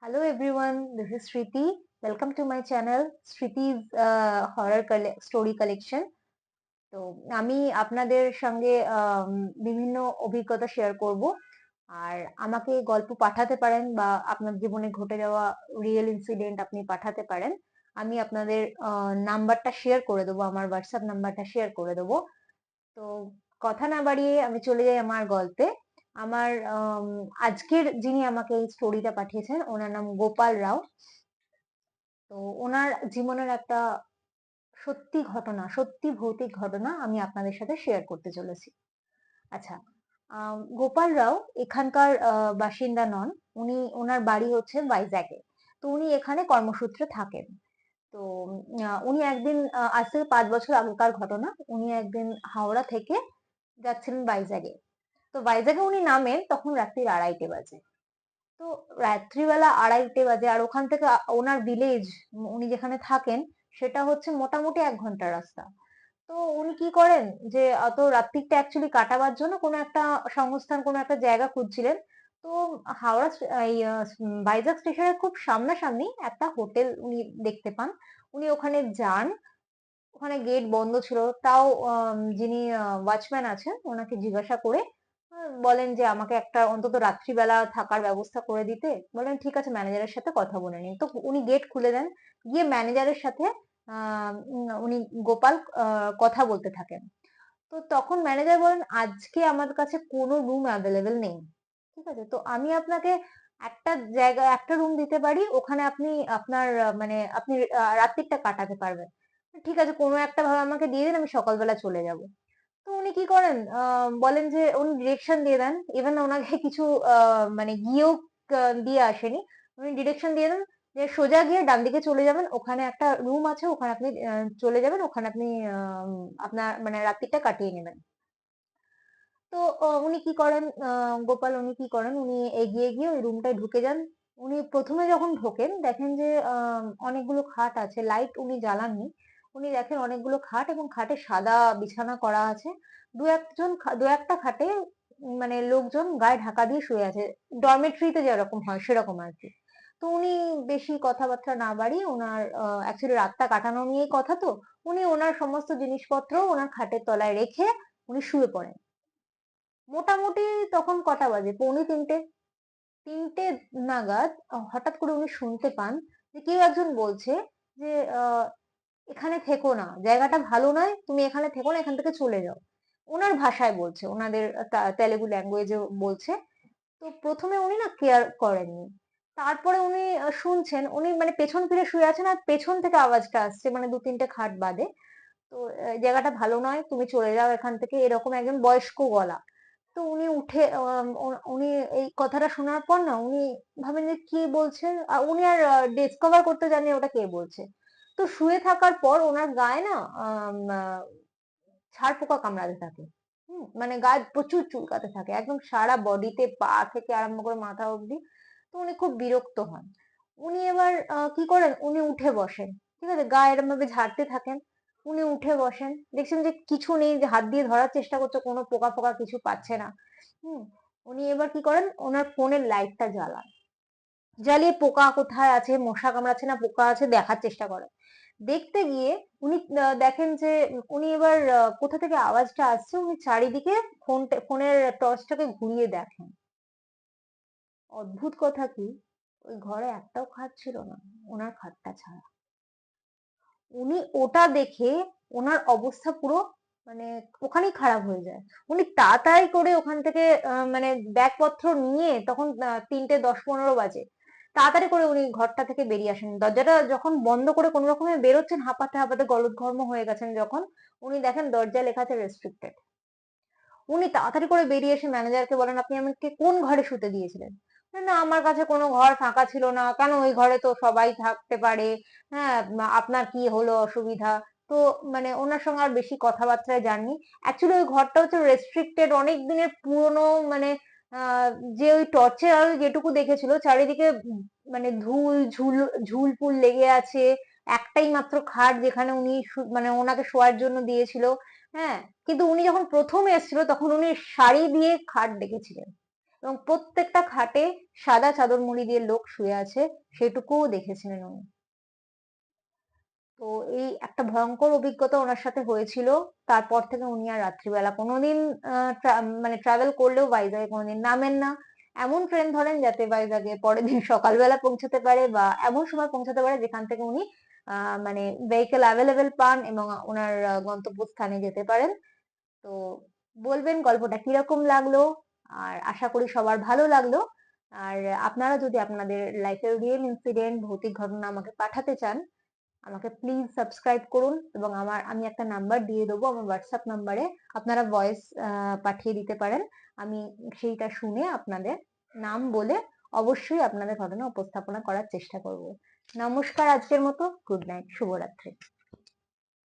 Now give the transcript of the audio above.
Hello everyone, this is Shriti. Welcome to my channel, Shriti's Horror Story Collection. তো আমি আপনাদের সঙ্গে বিভিন্ন অভিজ্ঞতা শেয়ার করব। আর আমাকে গল্প পাঠাতে পারেন বা আপনার জীবনে ঘটে যাওয়া রিয়েল ইনসিডেন্ট আপনি পাঠাতে পারেন। আমি আপনাদের নাম্বারটা শেয়ার করে দেবো, আমার হোয়াটসঅ্যাপ নাম্বারটা শেয়ার করে দেবো। তো কথা না বাড়িয়ে আমি চলে যাই আমার গল্পে। আমার আজকের যিনি আমাকে এই স্টোরিটা পাঠিয়েছেন ওনার নাম গোপাল রাও। তো ওনার জীবনের একটা সত্যি ঘটনা, সত্যি ভৌতিক ঘটনা আমি আপনাদের সাথে শেয়ার করতে চলেছি। আচ্ছা, গোপাল রাও এখানকার বাসিন্দা নন। ওনার বাড়ি হচ্ছে ভাইজ্যাগে। তো উনি এখানে কর্মসূত্রে থাকেন। তো উনি একদিন আজ থেকে 5 বছর আগেকার ঘটনা। উনি একদিন হাওড়া থেকে যাচ্ছিলেন ভাইজ্যাগে। তো ভাইজ্যাগে উনি নামেন তখন রাত্রির 2:30 বাজে। তো রাত্রিবেলা 2:30 বাজে, আর ওখান থেকে ওনার ভিলেজ, উনি যেখানে থাকেন, সেটা হচ্ছে মোটামুটি 1 ঘন্টার রাস্তা। তো উনি কি করেন যে অত রাত্রিটা অ্যাকচুয়ালি কাটাবার জন্য কোনো একটা সংস্থান, কোনো একটা জায়গা খুঁজছিলেন। তো হাওড়া ভাইজ্যাগ স্টেশনের খুব সামনাসামনি একটা হোটেল উনি দেখতে পান। উনি ওখানে যান। ওখানে গেট বন্ধ ছিল, তাও যিনি ওয়াচম্যান আছেন ওনাকে জিজ্ঞাসা করে বলেন যে আমাকে একটা অন্তত রাত্রিবেলা থাকার ব্যবস্থা করে দিতে। বলেন ঠিক আছে, ম্যানেজারের সাথে কথা বলে নিন। তো উনি গেট খুলে দেন। গিয়ে ম্যানেজারের সাথে উনি গোপাল কথা বলতে থাকেন। তো তখন ম্যানেজার বলেন আজকে আমার কাছে কোনো রুম অ্যাভেলেবেল নেই। ঠিক আছে, তো আমি আপনাকে একটা জায়গা, একটা রুম দিতে পারি, ওখানে আপনি আপনার মানে আপনি রাত্রিটা কাটাতে পারবেন। ঠিক আছে, কোনো একটা ভাবে আমাকে দিয়ে দিন, আমি সকালবেলা চলে যাব। তো উনি কি করেন, বলেন যে উনি ডিরেকশন দিয়ে দেন। ইভেন ওনাকে কিছু মানে গিয়েও দিয়ে আসেনি। উনি ডিরেকশন দিয়ে দেন যে সোজা গিয়ে ডান দিকে চলে যাবেন, ওখানে একটা রুম আছে, ওখানে আপনি চলে যাবেন, ওখানে আপনি আপনার মানে রাত্রিটা কাটিয়ে নেবেন। তো উনি কি করেন, গোপাল উনি কি করেন, উনি এগিয়ে গিয়ে ওই রুমটায় ঢুকে যান। উনি প্রথমে যখন ঢোকেন দেখেন যে অনেকগুলো খাট আছে, লাইট উনি জ্বালাননি। উনি দেখেন অনেকগুলো খাট, এবং খাটে সাদা বিছানা করা আছে। দু একটা খাটে মানে লোকজন গায়ে ঢাকা দিয়ে শুয়ে আছে, ডরমেটরিতে যেরকম হয় সেরকম আর কি। তো উনি বেশি কথাবার্তা না বাড়িয়ে, ওনার অ্যাকচুয়ালি রাতটা কাটানো নিয়েই কথা, তো উনি ওনার সমস্ত জিনিসপত্র ওনার খাটের তলায় রেখে উনি শুয়ে পড়েন। মোটামুটি তখন কটা বাজে, পৌনে তিনটে। তিনটে নাগাদ হঠাৎ করে উনি শুনতে পান যে কেউ একজন বলছে যে এখানে থেকো না, জায়গাটা ভালো নয়, তুমি এখানে থেকো না, এখান থেকে চলে যাও। ওনার ভাষায় বলছে, ওনাদের তেলেগু ল্যাঙ্গুয়েজে বলছে। তো প্রথমে উনি না কেয়ার করেননি। তারপরে উনি শুনছেন, উনি মানে পেছন ফিরে শুয়ে আছেন, আর পেছন থেকে আওয়াজটা আসছে, মানে 2-3টে খাট বাদে। তো জায়গাটা ভালো নয়, তুমি চলে যাও এখান থেকে, এরকম একজন বয়স্ক গলা। তো উনি উঠে উনি এই কথাটা শোনার পর না উনি ভাবেন যে কি বলছে, উনি আর ডিসকভার করতে জানে ওটা কে বলছে। তো শুয়ে থাকার পর ওনার গায়ে না ছাড় পোকা কামড়াতে থাকে। মানে গায়ে প্রচুর চুলকাতে থাকে, একদম সারা বডিতে, পা থেকে আরম্ভ করে মাথা অবধি। তো উনি খুব বিরক্ত হন। উনি এবার কি করেন, উনি উঠে বসেন। ঠিক আছে, গা এরম ভাবে ঝাড়তে থাকেন। উনি উঠে বসেন, দেখছেন যে কিছু নেই, যে হাত দিয়ে ধরার চেষ্টা করছে, কোনো পোকা ফোকা কিছু পাচ্ছে না। হুম উনি এবার কি করেন, ওনার ফোনের লাইটটা জ্বালান। জ্বালিয়ে পোকা কোথায় আছে, মশা কামড়াচ্ছে না পোকা আছে দেখার চেষ্টা করেন। দেখতে গিয়ে উনি দেখেন যে উনি এবার কোথা থেকে আওয়াজটা আসছে, উনি চারিদিকে ফোনের টর্চটাকে ঘুরিয়ে দেখেন। অদ্ভুত কথা কি, ওই ঘরে একটাও খাট ছিল না, ওনার খাটটা ছাড়া। উনি ওটা দেখে ওনার অবস্থা পুরো মানে ওখানেই খারাপ হয়ে যায়। উনি তাড়াতাড়ি করে ওখান থেকে মানে ব্যাগপত্র নিয়ে, তখন 3:10-15 বাজে, তাড়াতাড়ি করে উনি ঘরটা থেকে বেরিয়ে আসেন। দরজাটা যখন বন্ধ করে কোনো রকমে বেরোচ্ছেন, হাঁপাতে হাঁপাতে গলদঘর্ম হয়ে গেছেন যখন, উনি দেখেন দরজায় লেখা আছে রেস্ট্রিক্টেড। উনি তাড়াতাড়ি করে বেরিয়ে এসে ম্যানেজারকে বলেন আপনি আমাকে কোন ঘরে শুতে দিয়েছিলেন। না, আমার কাছে কোনো ঘর ফাঁকা ছিল না, কেন, ওই ঘরে তো সবাই থাকতে পারে। হ্যাঁ, আপনার কি হলো অসুবিধা? তো মানে ওনার সঙ্গে আর বেশি কথাবার্তায় যাননি। অ্যাকচুয়ালি ওই ঘরটা হচ্ছে রেস্ট্রিক্টেড, অনেক দিনের পুরনো, মানে আহ, যে ওই টর্চের আলো যেটুকু দেখেছিল চারিদিকে মানে ধুল ঝুল, ঝুলপুল লেগে আছে। একটাই মাত্র খাট যেখানে উনি মানে ওনাকে শোয়ার জন্য দিয়েছিল। হ্যাঁ, কিন্তু উনি যখন প্রথম এসেছিল তখন উনি শাড়ি দিয়ে খাট দেখেছিলেন। এবং প্রত্যেকটা খাটে সাদা চাদর মুড়ি দিয়ে লোক শুয়ে আছে সেটুকুও দেখেছিলেন উনি। তো এই একটা ভয়ঙ্কর অভিজ্ঞতা ওনার সাথে হয়েছিল। তারপর থেকে উনি আর রাত্রিবেলা কোনোদিন মানে ট্রাভেল করলেও ভাইজ্যাগে কোনোদিন নামেন না। এমন ট্রেন ধরেন যাতে ভাইজ্যাগে পরের দিন সকালবেলা পৌঁছাতে পারে বা এমন সময় পৌঁছাতে পারে যেখান থেকে উনি মানে ভেহিকেল অ্যাভেলেবেল পান এবং ওনার গন্তব্যস্থানে যেতে পারেন। তো বলবেন গল্পটা কিরকম লাগলো, আর আশা করি সবার ভালো লাগলো। আর আপনারা যদি আপনাদের লাইফের রিয়েল ইনসিডেন্ট, ভৌতিক ঘটনা আমাকে পাঠাতে চান, আমাকে প্লিজ সাবস্ক্রাইব করুন এবং আমি একটা নাম্বার দিয়ে দেবো আমার হোয়াটসঅ্যাপ নাম্বারে। আপনারা ভয়েস পাঠিয়ে দিতে পারেন। আমি সেইটা শুনে আপনাদের নাম বলে অবশ্যই আপনাদের ঘটনা উপস্থাপনা করার চেষ্টা করব। নমস্কার, আজকের মতো গুড নাইট, শুভরাত্রি।